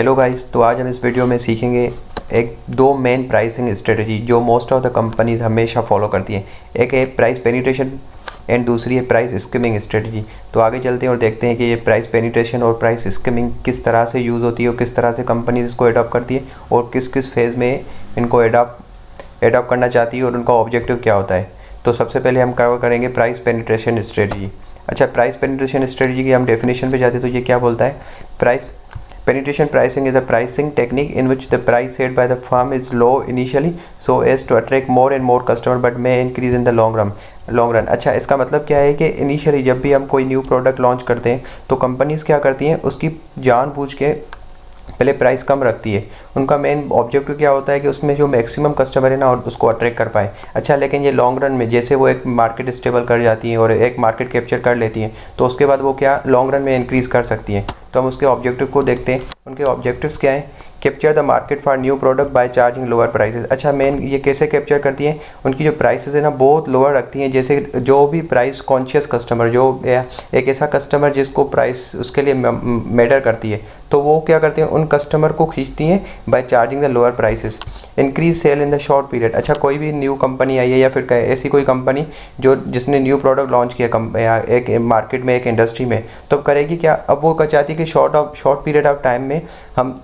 Hello guys, तो आज हम इस वीडियो में सीखेंगे एक दो मेन प्राइसिंग स्ट्रेटजी जो मोस्ट ऑफ द कंपनीज हमेशा फॉलो करती हैं। एक है प्राइस पेनिट्रेशन एंड दूसरी है प्राइस स्किमिंग स्ट्रेटजी। तो आगे चलते हैं और देखते हैं कि ये प्राइस पेनिट्रेशन और प्राइस स्किमिंग किस तरह से यूज़ होती है और किस तरह से कंपनीज इसको एडॉप्ट करती है और किस किस फेज़ में इनको एडॉप्ट करना चाहती है और उनका ऑब्जेक्टिव क्या होता है। तो सबसे पहले हम कवर करेंगे प्राइस पेनिट्रेशन स्ट्रेटजी। अच्छा, प्राइस पेनिट्रेशन स्ट्रेटजी की हम डेफिनेशन पे जाते हैं तो ये क्या बोलता है। Price Penetration pricing is a pricing technique in which the price set by the firm is low initially so as to attract more and more customer but may increase in the long run। अच्छा, इसका मतलब क्या है कि initially जब भी हम कोई न्यू प्रोडक्ट लॉन्च करते हैं तो कंपनीज क्या करती हैं, उसकी जानबूझ के पहले प्राइस कम रखती है। उनका मेन ऑब्जेक्टिव क्या होता है कि उसमें जो मैक्सिमम कस्टमर है ना और उसको अट्रैक्ट कर पाए। अच्छा, लेकिन ये लॉन्ग रन में जैसे वो एक मार्केट स्टेबल कर जाती हैं और एक मार्केट कैप्चर कर लेती हैं तो उसके बाद वो क्या लॉन्ग रन में इंक्रीज़ कर सकती हैं। तो हम उसके ऑब्जेक्टिव को देखते हैं। उनके ऑब्जेक्टिव्स क्या हैं। Capture the market for new product by charging lower prices. अच्छा, मेन ये कैसे कैप्चर करती हैं, उनकी जो प्राइसेस है ना बहुत लोअर रखती हैं। जैसे जो भी प्राइस कॉन्शियस कस्टमर, जो एक ऐसा कस्टमर जिसको प्राइस उसके लिए मैटर करती है, तो वो क्या करती हैं उन कस्टमर को खींचती हैं by charging the lower prices. Increase sale in the short period. अच्छा, कोई भी न्यू कंपनी आई है या फिर ऐसी कोई कंपनी जिसने न्यू प्रोडक्ट लॉन्च किया एक मार्केट में, एक इंडस्ट्री में, तो करेगी क्या, अब वो चाहती है कि शॉर्ट पीरियड ऑफ टाइम में हम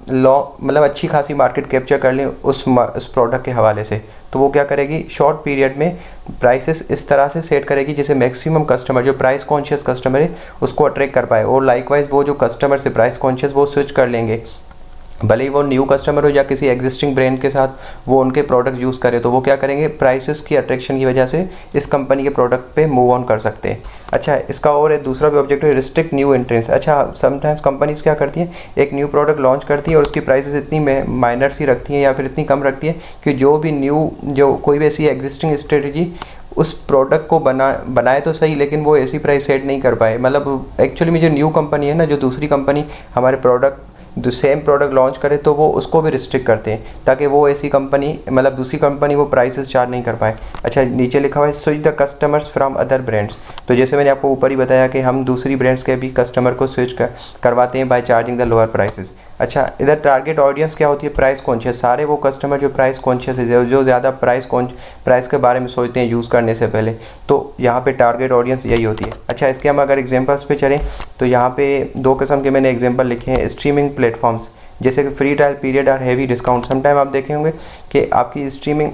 मतलब अच्छी खासी मार्केट कैप्चर कर लें उस प्रोडक्ट के हवाले से। तो वो क्या करेगी, शॉर्ट पीरियड में प्राइसेस इस तरह से सेट करेगी जिससे मैक्सिमम कस्टमर जो प्राइस कॉन्शियस कस्टमर है उसको अट्रैक्ट कर पाए और लाइकवाइज वो जो कस्टमर से प्राइस कॉन्शियस वो स्विच कर लेंगे, भले ही वो न्यू कस्टमर हो या किसी एग्जिस्टिंग ब्रांड के साथ वो उनके प्रोडक्ट यूज़ करे, तो वो क्या करेंगे प्राइसेस की अट्रैक्शन की वजह से इस कंपनी के प्रोडक्ट पे मूव ऑन कर सकते हैं। अच्छा, इसका और एक दूसरा भी ऑब्जेक्टिव है रिस्ट्रिक्ट न्यू एंट्रेंस। अच्छा, समटाइम्स कंपनीज क्या करती हैं, एक न्यू प्रोडक्ट लॉन्च करती है और उसकी प्राइसेस इतनी माइनर सी रखती हैं या फिर इतनी कम रखती है कि जो कोई भी ऐसी एग्जिस्टिंग स्ट्रेटजी उस प्रोडक्ट को बनाए तो सही लेकिन वो ऐसी प्राइस सेट नहीं कर पाए। मतलब एक्चुअली में जो न्यू कंपनी है ना, जो दूसरी कंपनी हमारे प्रोडक्ट सेम प्रोडक्ट लॉन्च करे तो वो उसको भी रिस्ट्रिक्ट करते हैं ताकि वो ऐसी कंपनी मतलब दूसरी कंपनी वो प्राइसेस चार्ज नहीं कर पाए। अच्छा, नीचे लिखा हुआ है switch the customers from other brands. तो जैसे मैंने आपको ऊपर ही बताया कि हम दूसरी ब्रांड्स के भी कस्टमर को स्विच करवाते हैं by charging the lower prices. अच्छा, इधर टारगेट ऑडियंस क्या होती है, प्राइस कॉन्शियस। सारे वो कस्टमर जो प्राइस कॉन्शियस है, जो ज़्यादा प्राइस के बारे में सोचते हैं यूज़ करने से पहले, तो यहाँ पे टारगेट ऑडियंस यही होती है। अच्छा, इसके हम अगर एग्जांपल्स पे चलें तो यहाँ पे दो किस्म के मैंने एग्जांपल लिखे हैं। स्ट्रीमिंग प्लेटफॉर्म्स जैसे कि फ्री ट्रायल पीरियड और हैवी डिस्काउंट। समटाइम आप देखे होंगे कि आपकी स्ट्रीमिंग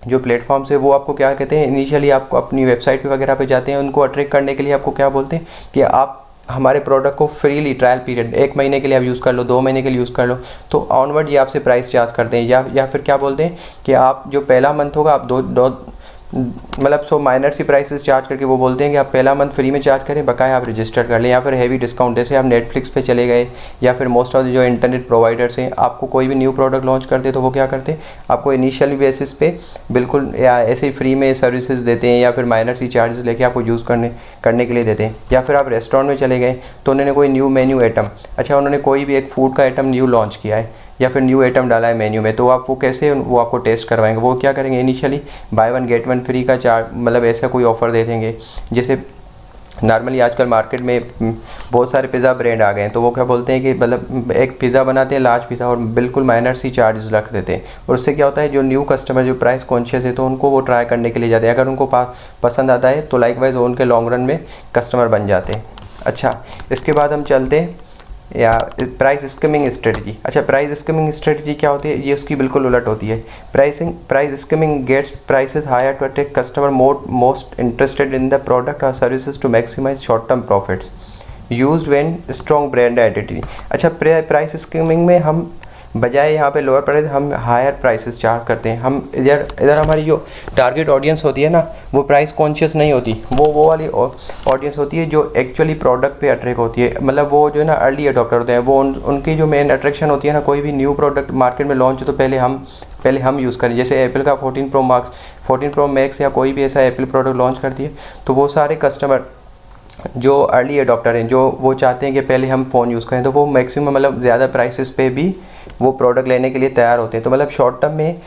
जो प्लेटफॉर्म्स है वो आपको क्या कहते हैं, इनिशियली आपको अपनी वेबसाइट पे वगैरह पे जाते हैं, उनको अट्रैक्ट करने के लिए आपको क्या बोलते हैं कि आप हमारे प्रोडक्ट को फ्रीली ट्रायल पीरियड 1 महीने के लिए आप यूज़ कर लो, 2 महीने के लिए यूज़ कर लो, तो ऑनवर्ड ये आपसे प्राइस चार्ज करते हैं। या फिर क्या बोलते हैं कि आप जो पहला मंथ होगा आप दो मतलब माइनर सी प्राइसेस चार्ज करके वो बोलते हैं कि आप पहला मंथ फ्री में चार्ज करें, बकाया आप रजिस्टर कर लें। या फिर हैवी डिस्काउंट, जैसे आप नेटफ्लिक्स पे चले गए या फिर मोस्ट ऑफ जो इंटरनेट प्रोवाइडर्स हैं, आपको कोई भी न्यू प्रोडक्ट लॉन्च करते तो वो क्या करते हैं, आपको इनिशियल बेसिस पे बिल्कुल या ऐसे ही फ्री में सर्विसेज देते हैं या फिर माइनर सी चार्जेस लेके आपको यूज़ करने के लिए देते हैं। या फिर आप रेस्टोरेंट में चले गए तो उन्होंने कोई न्यू मेन्यू आइटम, अच्छा उन्होंने कोई भी एक फूड का आइटम न्यू लॉन्च किया है या फिर न्यू आइटम डाला है मेन्यू में, तो आप वो कैसे वो आपको टेस्ट करवाएंगे। वो क्या करेंगे, इनिशियली बाय 1 गेट 1 फ्री का चार्ज मतलब ऐसा कोई ऑफ़र दे देंगे। जैसे नॉर्मली आजकल मार्केट में बहुत सारे पिज़्ज़ा ब्रांड आ गए हैं, तो वो क्या बोलते हैं कि मतलब एक पिज़्ज़ा बनाते हैं लार्ज पिज़्ज़ा और बिल्कुल माइनर सी चार्जेस रख देते हैं और उससे क्या होता है जो न्यू कस्टमर जो प्राइस कॉन्शियस है तो उनको वो ट्राई करने के लिए जाते हैं। अगर उनको पसंद आता है तो लाइकवाइज वो उनके लॉन्ग रन में कस्टमर बन जाते हैं। अच्छा, इसके बाद हम चलते हैं या प्राइस स्किमिंग स्ट्रेटजी। अच्छा, प्राइस स्किमिंग स्ट्रेटजी क्या होती है, ये उसकी बिल्कुल उलट होती है। Price skimming gets prices higher to attract customer most interested in the product और services to maximise short term profits used when strong brand identity. अच्छा, प्राइस स्किमिंग में हम बजाय यहाँ पे लोअर प्राइस हम हायर प्राइसेस चार्ज करते हैं। हम इधर हमारी जो टारगेट ऑडियंस होती है ना वो प्राइस कॉन्शियस नहीं होती, वो वाली ऑडियंस होती है जो एक्चुअली प्रोडक्ट पे अट्रैक्ट होती है। मतलब वो जो है ना अर्ली अडॉप्टर होते हैं, वो उनकी जो मेन अट्रैक्शन होती है ना, कोई भी न्यू प्रोडक्ट मार्केट में लॉन्च हो तो पहले हम यूज़ करें। जैसे एप्पल का 14 प्रो मैक्स या कोई भी ऐसा एप्पल प्रोडक्ट लॉन्च करती है तो वो सारे कस्टमर जो अर्ली अडॉप्टर हैं जो वो चाहते हैं कि पहले हम फ़ोन यूज़ करें, तो वो मैक्सिमम मतलब ज़्यादा प्राइसेस पे भी वो प्रोडक्ट लेने के लिए तैयार होते हैं। तो मतलब शॉर्ट टर्म में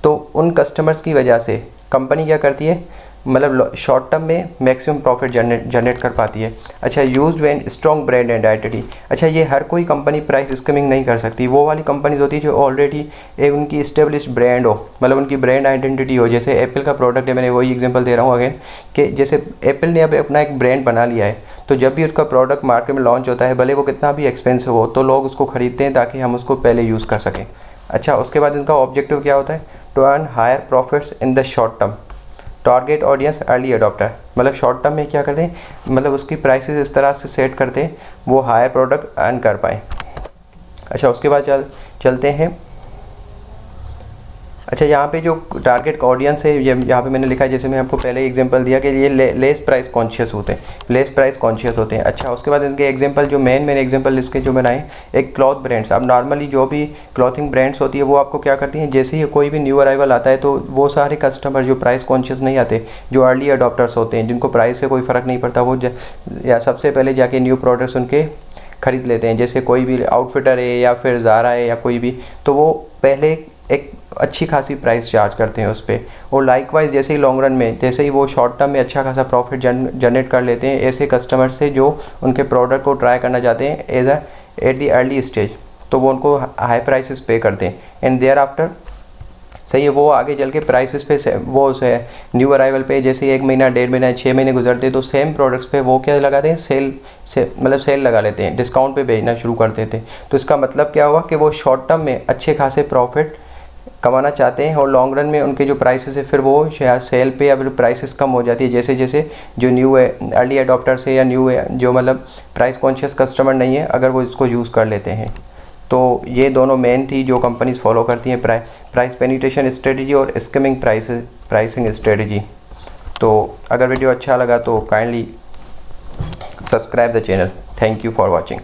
तो उन कस्टमर्स की वजह से कंपनी क्या करती है, मतलब शॉर्ट टर्म में मैक्सिमम प्रॉफिट जनरेट कर पाती है। अच्छा, used when strong brand and identity. अच्छा, ये हर कोई कंपनी प्राइस स्कीमिंग नहीं कर सकती। वो वाली कंपनीज होती है जो ऑलरेडी एक उनकी इस्टेब्लिश्ड ब्रांड हो, मतलब उनकी ब्रांड आइडेंटिटी हो। जैसे एप्पल का प्रोडक्ट है, मैंने वही एग्जांपल दे रहा हूँ अगेन, कि जैसे एप्पल ने अब अपना एक ब्रांड बना लिया है, तो जब भी उसका प्रोडक्ट मार्केट में लॉन्च होता है, भले वो कितना भी एक्सपेंसिव हो, तो लोग उसको खरीदते हैं ताकि हम उसको पहले यूज़ कर सकें। अच्छा, उसके बाद इनका ऑब्जेक्टिव क्या होता है? To earn higher profits in the short term, target audience early adopter. मतलब शॉर्ट टर्म में क्या करते हैं, मतलब उसकी प्राइसेस इस तरह से सेट करते हैं वो हायर प्रोडक्ट अर्न कर पाएँ। अच्छा, उसके बाद चलते हैं। अच्छा, यहाँ पे जो टारगेट ऑडियंस है, ये यहाँ पे मैंने लिखा है, जैसे मैं आपको पहले एग्जांपल दिया कि ये लेस प्राइस कॉन्शियस होते हैं, लेस प्राइस कॉन्शियस होते हैं। अच्छा, उसके बाद इनके एग्जांपल जो मैंने एग्जांपल इसके जो बनाए, एक क्लॉथ ब्रांड्स। अब नॉर्मली जो भी क्लॉथिंग ब्रांड्स होती है वो आपको क्या करती हैं, जैसे ही कोई भी न्यू अराइवल आता है तो वो सारे कस्टमर जो प्राइस कॉन्शियस नहीं आते, जो अर्ली अडॉप्टर्स होते हैं, जिनको प्राइस से कोई फ़र्क नहीं पड़ता, वो या सबसे पहले जाके न्यू प्रोडक्ट्स उनके ख़रीद लेते हैं। जैसे कोई भी आउटफिटर है या फिर ज़ारा है या कोई भी, तो वो पहले एक अच्छी खासी प्राइस चार्ज करते हैं उस पर। और लाइकवाइज जैसे ही लॉन्ग रन में, जैसे ही वो शॉर्ट टर्म में अच्छा खासा प्रॉफिट जनरेट कर लेते हैं ऐसे कस्टमर से जो उनके प्रोडक्ट को ट्राई करना चाहते हैं एट द अर्ली स्टेज, तो वो उनको हाई प्राइसेस पे करते हैं। एंड देयर आफ्टर सही है, वो आगे चल के प्राइसेस पे वो उसे न्यू अराइवल पे जैसे 1 महीना, 1.5 महीना, 6 महीने गुजरते हैं तो सेम प्रोडक्ट्स पे वो क्या लगाते हैं, मतलब सेल लगा लेते हैं, डिस्काउंट पे बेचना शुरू कर देते हैं। तो इसका मतलब क्या हुआ कि वो शॉर्ट टर्म में अच्छे खासे प्रॉफिट कमाना चाहते हैं और लॉन्ग रन में उनके जो प्राइसेस है फिर वो शायद सेल पे या फिर प्राइसेस कम हो जाती है, जैसे जैसे जो न्यू अर्ली अडॉप्टर्स है या न्यू जो मतलब प्राइस कॉन्शियस कस्टमर नहीं है, अगर वो इसको यूज़ कर लेते हैं। तो ये दोनों मेन थी जो कंपनीज फॉलो करती हैं, प्राइस पेनिट्रेशन स्ट्रेटजी और स्कीमिंग प्राइसिंग स्ट्रेटजी। तो अगर वीडियो अच्छा लगा तो kindly subscribe the channel. Thank you for watching.